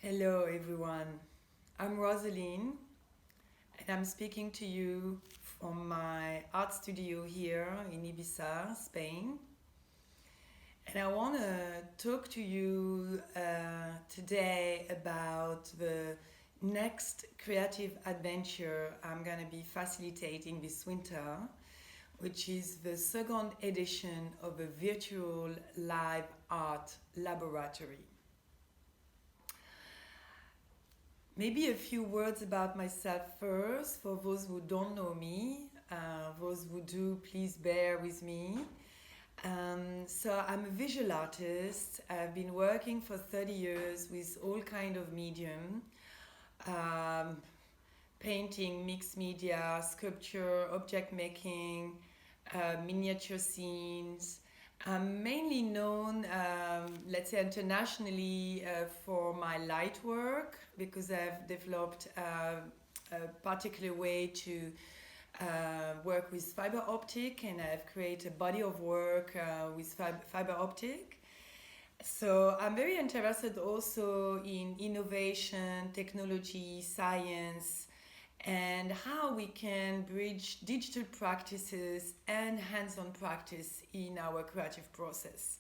Hello, everyone. I'm Rosaline, and I'm speaking to you from my art studio here in Ibiza, Spain. And I want to talk to you today about the next creative adventure I'm going to be facilitating this winter, which is the second edition of a virtual live art laboratory. Maybe a few words about myself first, for those who don't know me. Those who do, please bear with me. So I'm a visual artist. I've been working for 30 years with all kind of medium. Um, Painting, mixed media, sculpture, object making, miniature scenes. I'm mainly known, let's say, internationally for my light work because I've developed a particular way to work with fiber optic, and I've created a body of work with fiber optic. So I'm very interested also in innovation, technology, science, and how we can bridge digital practices and hands-on practice in our creative process.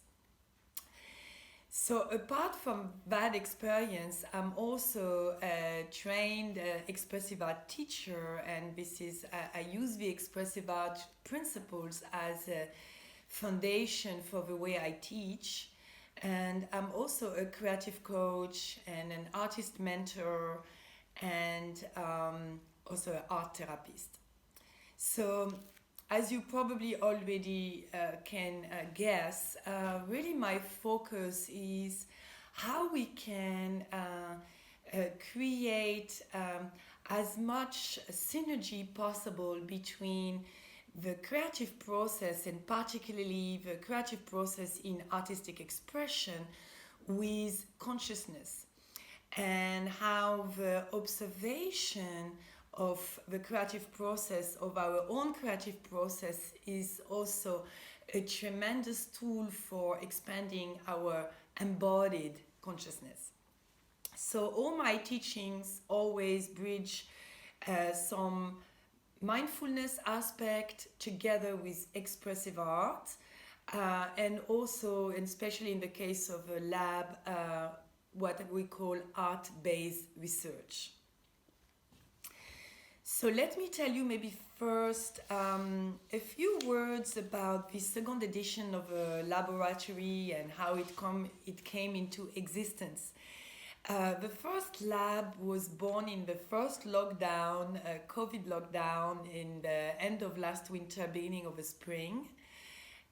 So apart from that experience, I'm also a trained expressive art teacher, and this is I use the expressive art principles as a foundation for the way I teach. And I'm also a creative coach and an artist mentor, and also an art therapist. So, as you probably already can guess, really my focus is how we can create as much synergy possible between the creative process, and particularly the creative process in artistic expression, with consciousness, and how the observation of the creative process, of our own creative process, is also a tremendous tool for expanding our embodied consciousness. So all my teachings always bridge some mindfulness aspect together with expressive art, and also, and especially in the case of a lab, what we call art-based research. So let me tell you maybe first a few words about the second edition of a laboratory and how it came into existence. The first lab was born in the first lockdown, COVID lockdown, in the end of last winter, beginning of the spring.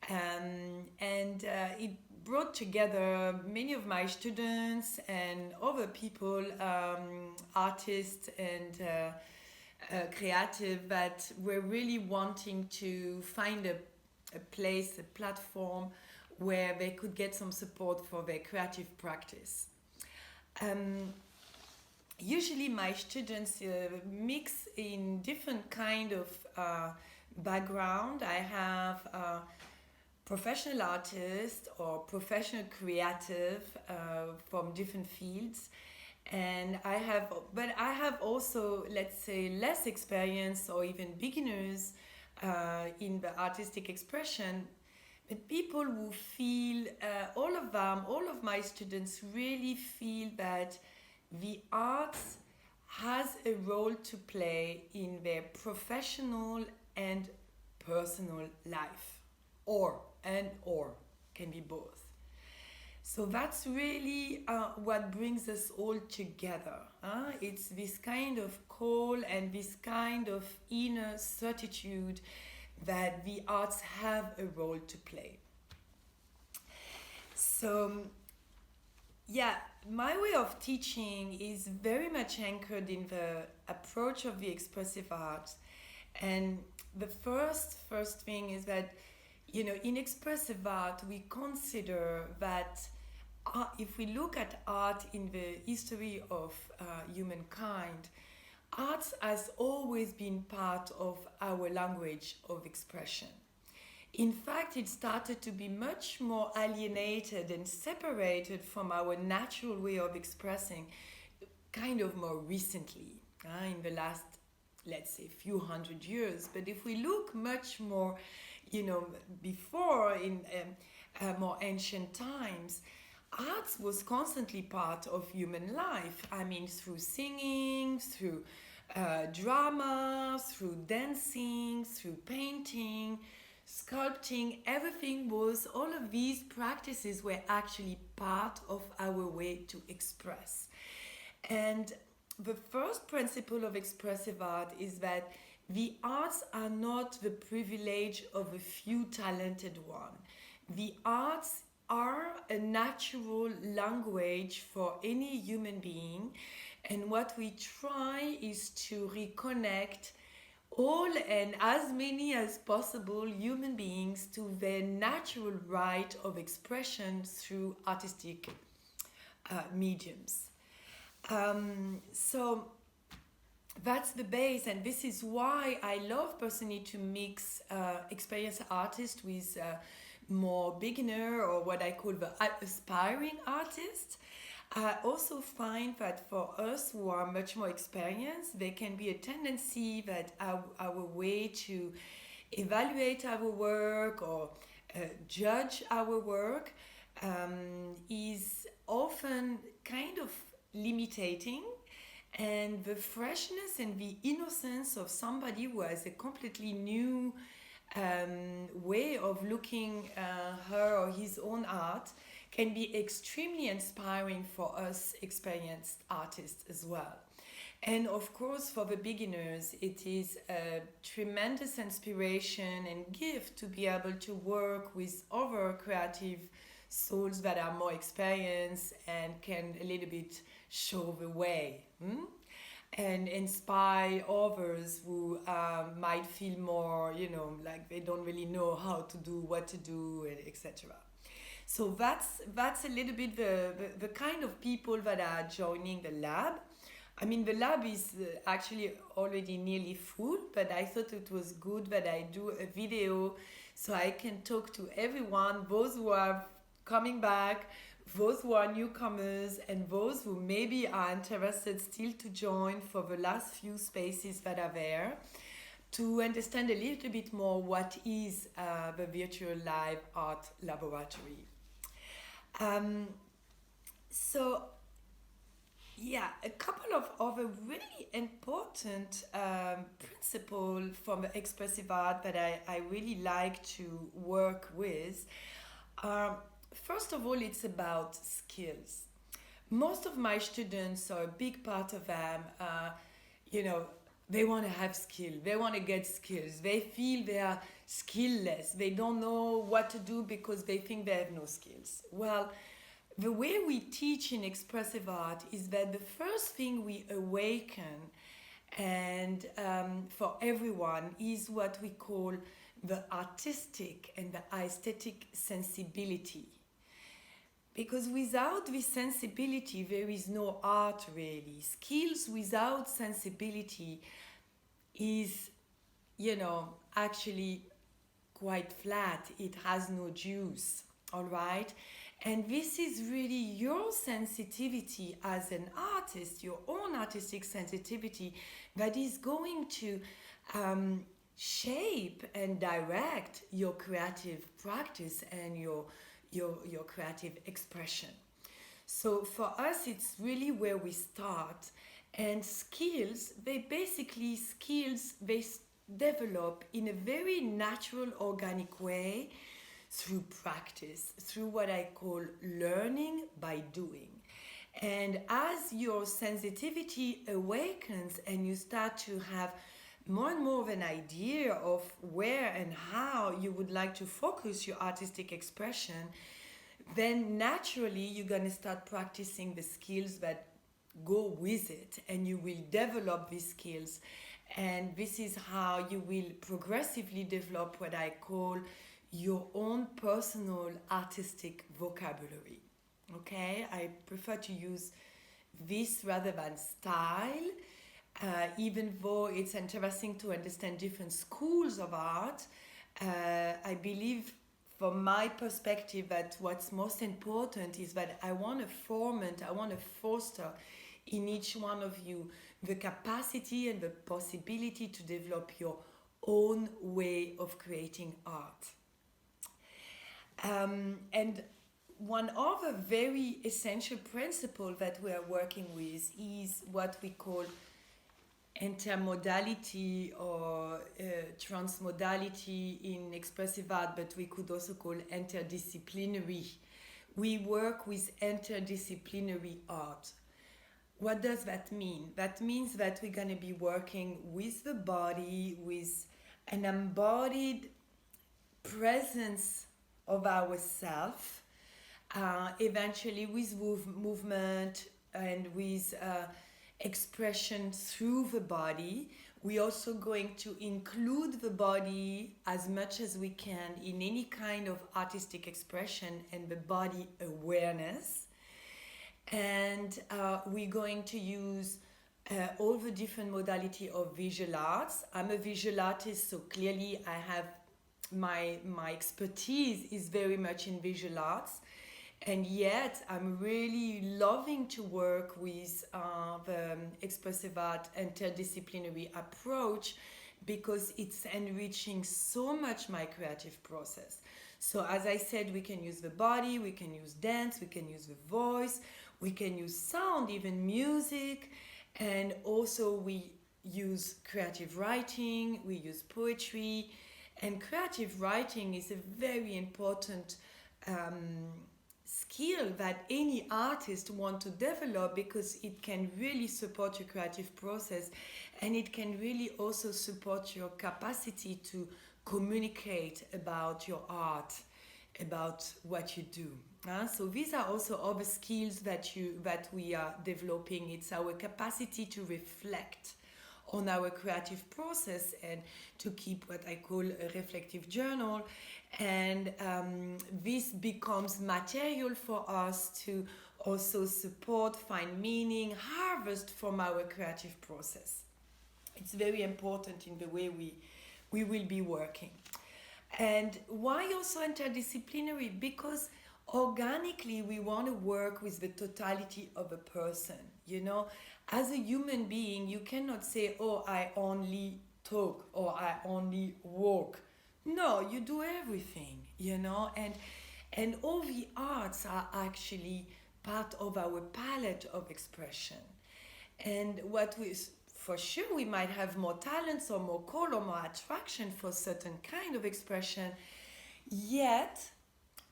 And it brought together many of my students and other people, artists and creative, that were really wanting to find a place, a platform where they could get some support for their creative practice. Usually my students mix in different kind of background. I have professional artists or professional creative from different fields, and I have also, let's say, less experience or even beginners in the artistic expression. But people who feel, all of my students really feel that the arts has a role to play in their professional and personal life, or can be both. So that's really what brings us all together. It's this kind of call and this kind of inner certitude that the arts have a role to play. So, yeah, my way of teaching is very much anchored in the approach of the expressive arts. And the first thing is that, in expressive art, we consider that if we look at art in the history of humankind, art has always been part of our language of expression. In fact, it started to be much more alienated and separated from our natural way of expressing kind of more recently, in the last, let's say, few hundred years. But if we look much more, before, in more ancient times, arts was constantly part of human life. I mean, through singing, through drama, through dancing, through painting, sculpting, all of these practices were actually part of our way to express. And the first principle of expressive art is that the arts are not the privilege of a few talented ones. The arts are a natural language for any human being, and what we try is to reconnect all and as many as possible human beings to their natural right of expression through artistic mediums. So that's the base, and this is why I love personally to mix experienced artists with more beginner, or what I call the aspiring artists. I also find that for us who are much more experienced, there can be a tendency that our way to evaluate our work or judge our work is often kind of limiting, and the freshness and the innocence of somebody who has a completely new way of looking her or his own art can be extremely inspiring for us experienced artists as well. And of course, for the beginners, it is a tremendous inspiration and gift to be able to work with other creative souls that are more experienced and can a little bit show the way. And inspire others who might feel more, like they don't really know how to do, what to do, etc. So that's a little bit the kind of people that are joining the lab. I mean, the lab is actually already nearly full, but I thought it was good that I do a video so I can talk to everyone, those who are coming back, those who are newcomers, and those who maybe are interested still to join for the last few spaces that are there, to understand a little bit more what is the virtual live art laboratory. So yeah, a couple of other really important principles from the expressive art that I really like to work with are, first of all, it's about skills. Most of my students, or a big part of them, they want to have skills. They want to get skills. They feel they are skillless. They don't know what to do because they think they have no skills. Well, the way we teach in expressive art is that the first thing we awaken, and for everyone, is what we call the artistic and the aesthetic sensibility. Because without this sensibility, there is no art really. Skills without sensibility is, actually quite flat. It has no juice, all right? And this is really your sensitivity as an artist, your own artistic sensitivity, that is going to shape and direct your creative practice and your creative expression. So for us, it's really where we start. And skills, they develop in a very natural, organic way through practice, through what I call learning by doing. And as your sensitivity awakens and you start to have more and more of an idea of where and how you would like to focus your artistic expression, then naturally you're going to start practicing the skills that go with it, and you will develop these skills. And this is how you will progressively develop what I call your own personal artistic vocabulary. Okay, I prefer to use this rather than style, even though it's interesting to understand different schools of art. I believe, from my perspective, that what's most important is that I want to foster in each one of you the capacity and the possibility to develop your own way of creating art. And one other very essential principle that we are working with is what we call intermodality or transmodality in expressive art, but we could also call interdisciplinary. We work with interdisciplinary art. What does that mean? That means that we're going to be working with the body, with an embodied presence of ourself, eventually with movement and with expression through the body. We're also going to include the body as much as we can in any kind of artistic expression and the body awareness. And we're going to use all the different modality of visual arts. I'm a visual artist, so clearly I have my expertise is very much in visual arts. And yet I'm really loving to work with the expressive art interdisciplinary approach, because it's enriching so much my creative process. So as I said, we can use the body, we can use dance, we can use the voice, we can use sound, even music, and also we use creative writing, we use poetry. And creative writing is a very important skill that any artist want to develop, because it can really support your creative process, and it can really also support your capacity to communicate about your art, about what you do. So these are also other skills that we are developing. It's our capacity to reflect on our creative process and to keep what I call a reflective journal. And this becomes material for us to also support, find meaning, harvest from our creative process. It's very important in the way we will be working. And why also interdisciplinary? Because organically we want to work with the totality of a person. You know, as a human being, you cannot say, oh, I only talk or I only walk. No, you do everything, you know, and all the arts are actually part of our palette of expression. And what we, for sure, we might have more talents or more call or more attraction for certain kind of expression, yet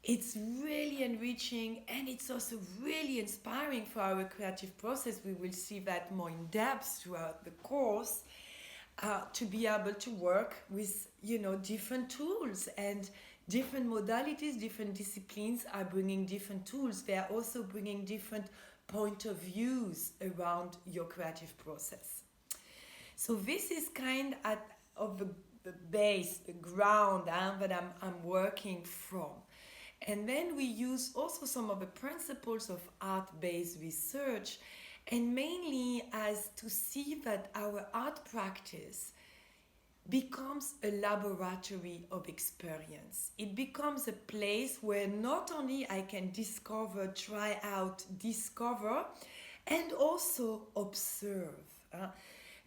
it's really enriching and it's also really inspiring for our creative process. We will see that more in depth throughout the course, to be able to work with, you know, different tools, and different modalities, different disciplines are bringing different tools. They are also bringing different point of views around your creative process. So this is kind of the base, the ground that I'm working from. And then we use also some of the principles of art-based research, and mainly as to see that our art practice becomes a laboratory of experience. It becomes a place where not only I can discover, try out, discover, and also observe.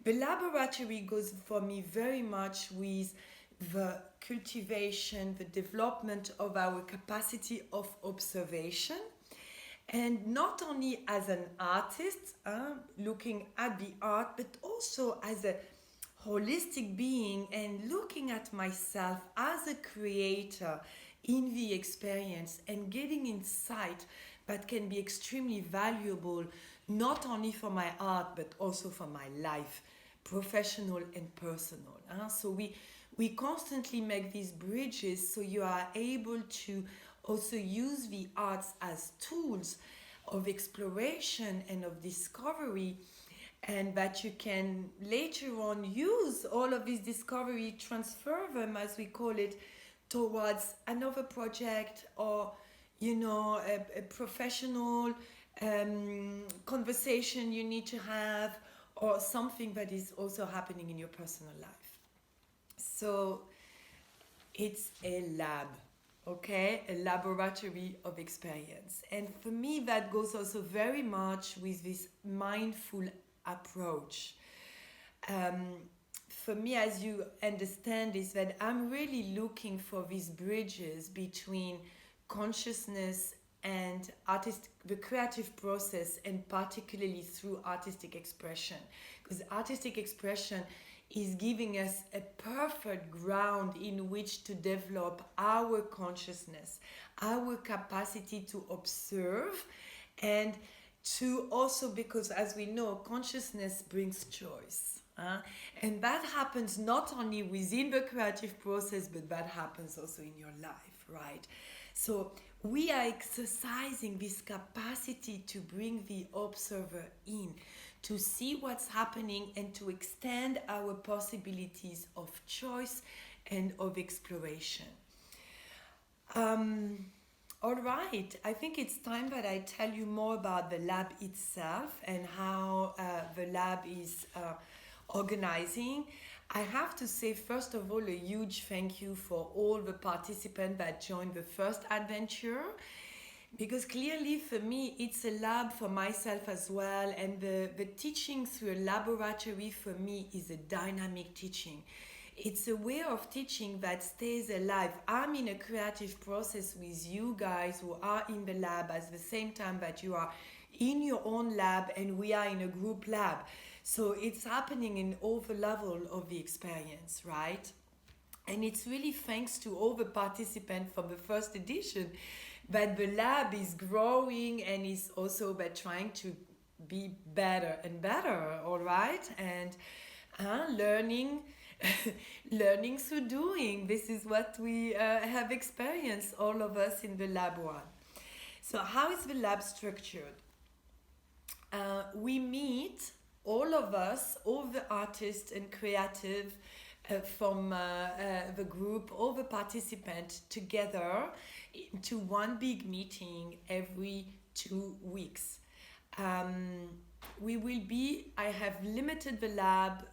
The laboratory goes for me very much with the cultivation, the development of our capacity of observation, and not only as an artist, looking at the art, but also as a holistic being and looking at myself as a creator in the experience and getting insight that can be extremely valuable, not only for my art, but also for my life, professional and personal. So we constantly make these bridges, so you are able to also use the arts as tools of exploration and of discovery, and that you can later on use all of this discovery, transfer them, as we call it, towards another project, or, you know, a professional conversation you need to have, or something that is also happening in your personal life. So it's a lab. okay, a laboratory of experience. And for me, that goes also very much with this mindful approach. Um, for me, as you understand, is that I'm really looking for these bridges between consciousness and the creative process, and particularly through artistic expression, because artistic expression is giving us a perfect ground in which to develop our consciousness, our capacity to observe, and to also, because as we know, consciousness brings choice. And that happens not only within the creative process, but that happens also in your life, right? So we are exercising this capacity to bring the observer in, to see what's happening, and to extend our possibilities of choice and of exploration. All right, I think it's time that I tell you more about the lab itself and how the lab is organizing. I have to say, first of all, a huge thank you for all the participants that joined the first adventure, because clearly for me it's a lab for myself as well, and the teaching through a laboratory for me is a dynamic teaching. It's a way of teaching that stays alive. I'm in a creative process with you guys who are in the lab at the same time that you are in your own lab, and we are in a group lab. So it's happening in all the level of the experience, right? And it's really thanks to all the participants from the first edition that the lab is growing and is also trying to be better and better, all right? And learning learning through doing. This is what we have experienced, all of us in the lab one. So how is the lab structured? We meet, all of us, all the artists and creative from the group, all the participants together into one big meeting every 2 weeks. I have limited the lab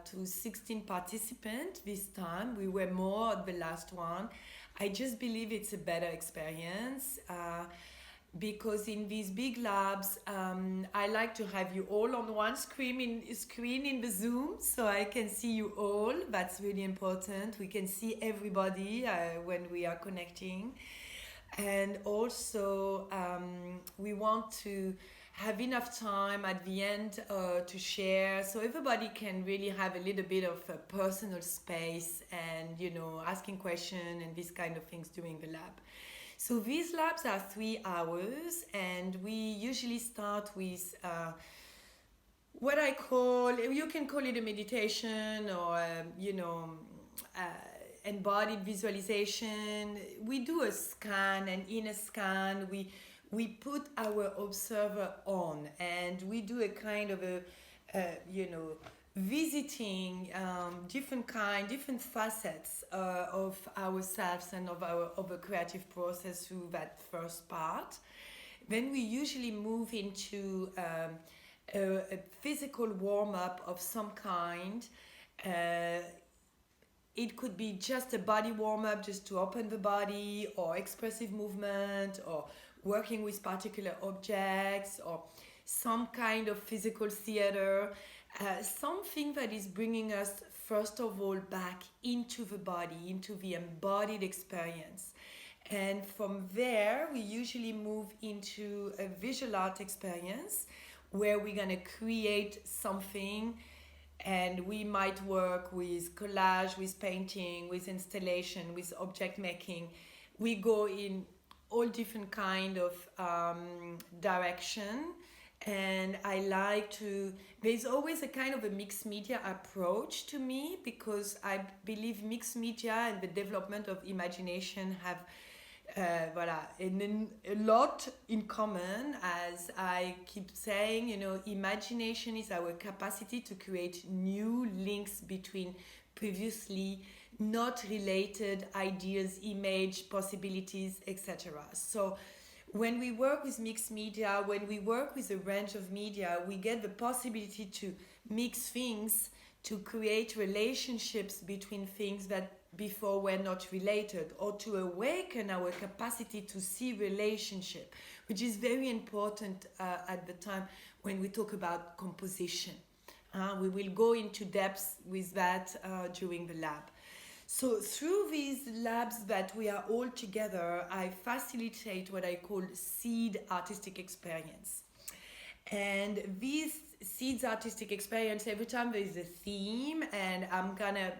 to 16 participants this time. We were more at the last one. I just believe it's a better experience because in these big labs, I like to have you all on one screen in the Zoom, so I can see you all. That's really important. We can see everybody when we are connecting. And also, we want to have enough time at the end to share, so everybody can really have a little bit of a personal space and, asking questions and these kind of things during the lab. So these labs are 3 hours, and we usually start with what you can call it a meditation or, embodied visualization. We do a scan, and in a scan, we put our observer on, and we do a kind of visiting different facets of ourselves and of a creative process through that first part. Then we usually move into a physical warm-up of some kind. It could be just a body warm-up, just to open the body, or expressive movement, or working with particular objects, or some kind of physical theater, something that is bringing us first of all back into the body, into the embodied experience. And from there we usually move into a visual art experience where we're going to create something, and we might work with collage, with painting, with installation, with object making. We go in all different kind of direction, and there's always a kind of a mixed media approach to me, because I believe mixed media and the development of imagination have a lot in common. As I keep saying, imagination is our capacity to create new links between previously not related ideas, image, possibilities, etc. So when we work with mixed media, when we work with a range of media, we get the possibility to mix things, to create relationships between things that before were not related, or to awaken our capacity to see relationship, which is very important at the time when we talk about composition. We will go into depth with that during the lab. So through these labs that we are all together, I facilitate what I call seed artistic experience. And these seeds artistic experience, every time there is a theme, and I'm gonna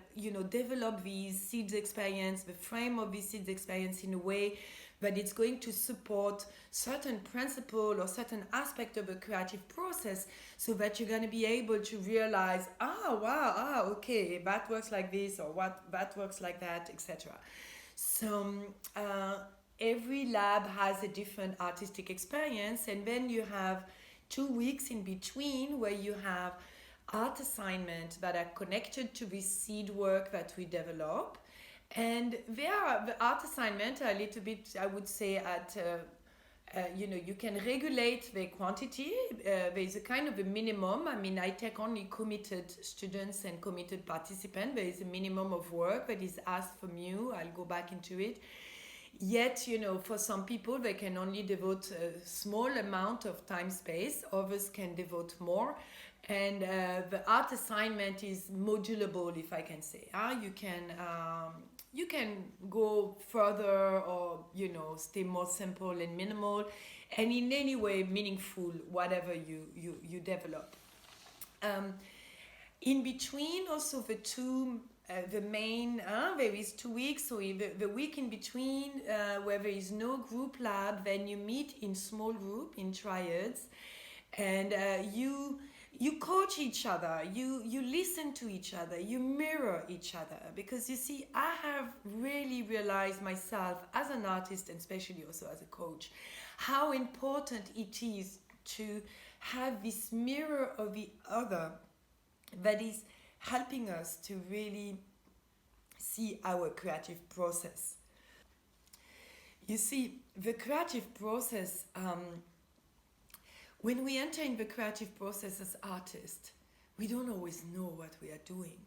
develop these seeds experience, the frame of these seeds experience, in a way that it's going to support certain principle or certain aspect of a creative process, so that you're going to be able to realize, okay, that works like this, or what that works like that, etc. So every lab has a different artistic experience, and then you have 2 weeks in between where you have art assignments that are connected to this seed work that we develop. And the art assignment are a little bit, I would say, at you can regulate the quantity. There's a kind of a minimum. I mean, I take only committed students and committed participants. There is a minimum of work that is asked from you. I'll go back into it. Yet, for some people, they can only devote a small amount of time space. Others can devote more. And the art assignment is modulable, if I can say. You can go further, or stay more simple and minimal, and in any way meaningful, whatever you develop. In between, also the main, there is 2 weeks, so the week in between, where there is no group lab, then you meet in small group, in triads, and you coach each other, you listen to each other, you mirror each other, because you see, I have really realized myself as an artist, and especially also as a coach, how important it is to have this mirror of the other that is helping us to really see our creative process. You see, the creative process, when we enter in the creative process as artists, we don't always know what we are doing.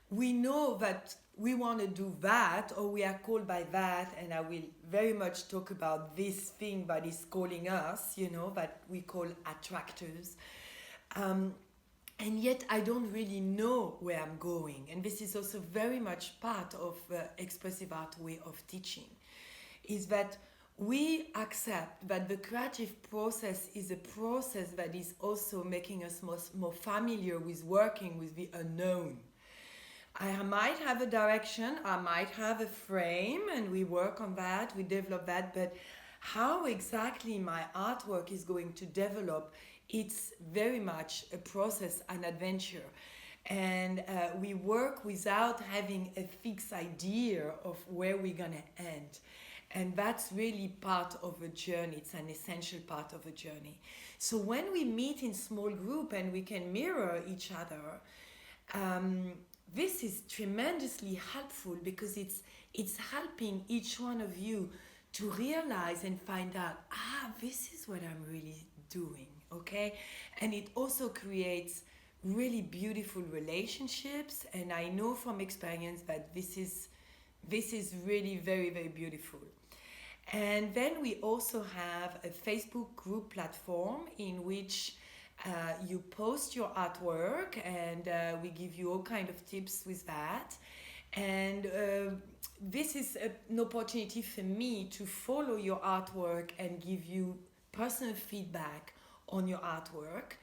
We know that we want to do that, or we are called by that, and I will very much talk about this thing that is calling us, that we call attractors. And yet I don't really know where I'm going. And this is also very much part of the expressive art way of teaching, is that we accept that the creative process is a process that is also making us more familiar with working with the unknown. I might have a direction, I might have a frame, and we work on that, we develop that, but how exactly my artwork is going to develop, it's very much a process, an adventure. And we work without having a fixed idea of where we're going to end. And that's really part of a journey. It's an essential part of a journey. So when we meet in small group and we can mirror each other, this is tremendously helpful, because it's helping each one of you to realize and find out, this is what I'm really doing, okay? And it also creates really beautiful relationships, and I know from experience that this is really very, very beautiful. And then we also have a Facebook group platform in which you post your artwork, and we give you all kind of tips with that. And this is an opportunity for me to follow your artwork and give you personal feedback on your artwork.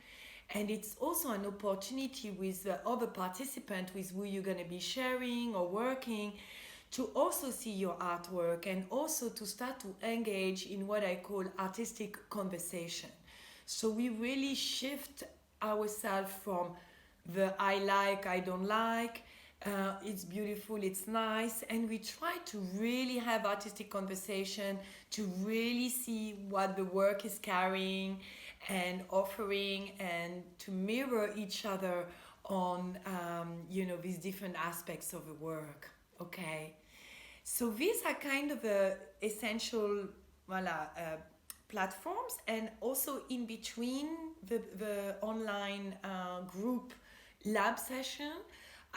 And it's also an opportunity with other participants with who you're going to be sharing or working, to also see your artwork, and also to start to engage in what I call artistic conversation. So we really shift ourselves from the I like, I don't like, it's beautiful, it's nice, and we try to really have artistic conversation, to really see what the work is carrying and offering, and to mirror each other on these different aspects of the work. Okay, so these are kind of essential platforms. And also in between the online group lab session,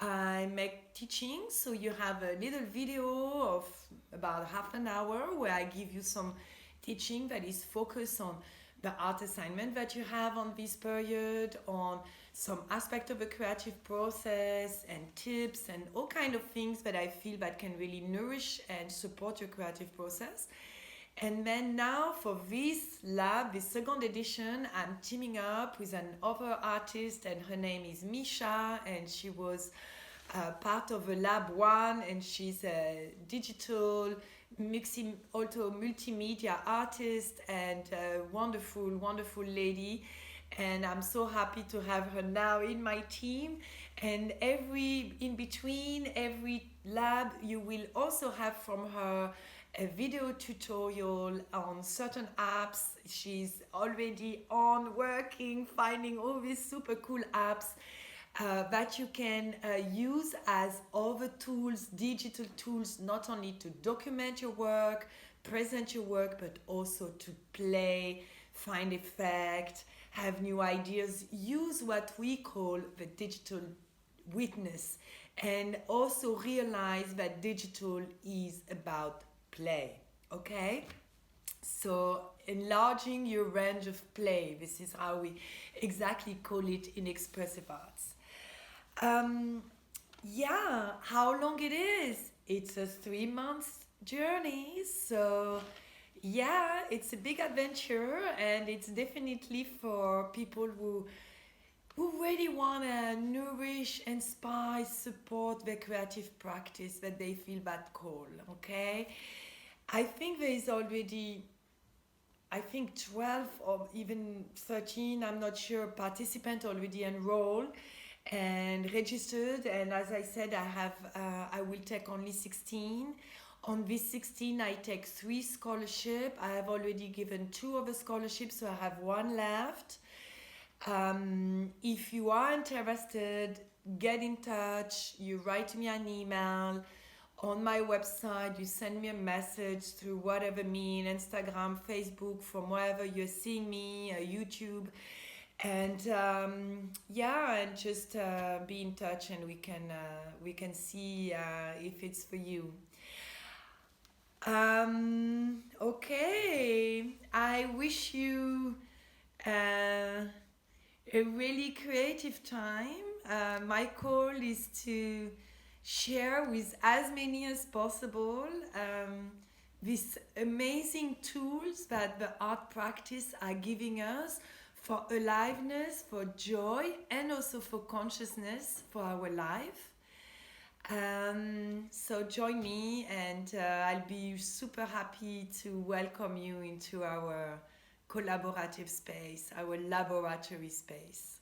I make teaching, so you have a little video of about half an hour where I give you some teaching that is focused on the art assignment that you have on this period, on some aspect of the creative process and tips and all kind of things that I feel that can really nourish and support your creative process. And then now for this lab, this second edition, I'm teaming up with an other artist, and her name is Misha, and she was part of a lab one, and she's a digital mixing, also multimedia artist, and a wonderful, wonderful lady. And I'm so happy to have her now in my team. And in between every lab, you will also have from her a video tutorial on certain apps. She's already on working, finding all these super cool apps that you can use as other tools, digital tools, not only to document your work, present your work, but also to play, find effect, have new ideas, use what we call the digital witness, and also realize that digital is about play. Okay, so enlarging your range of play, this is how we exactly call it in expressive arts. um, yeah, how long it is? It's a 3 month journey, so yeah, it's a big adventure, and it's definitely for people who really want to nourish, inspire, support their creative practice, that they feel that call. Okay, I think there is already, I think 12 or even 13, I'm not sure, participants already enrolled and registered. And as I said, I will take only 16. On this 16, I take 3 scholarships. I have already given 2 of the scholarships, so I have 1 left. If you are interested, get in touch. You write me an email on my website. You send me a message through whatever mean, Instagram, Facebook, from wherever you're seeing me, YouTube. And yeah, and just be in touch, and we can see if it's for you. Okay, I wish you a really creative time. My goal is to share with as many as possible these amazing tools that the art practice are giving us for aliveness, for joy, and also for consciousness for our life. So join me, and I'll be super happy to welcome you into our collaborative space, our laboratory space.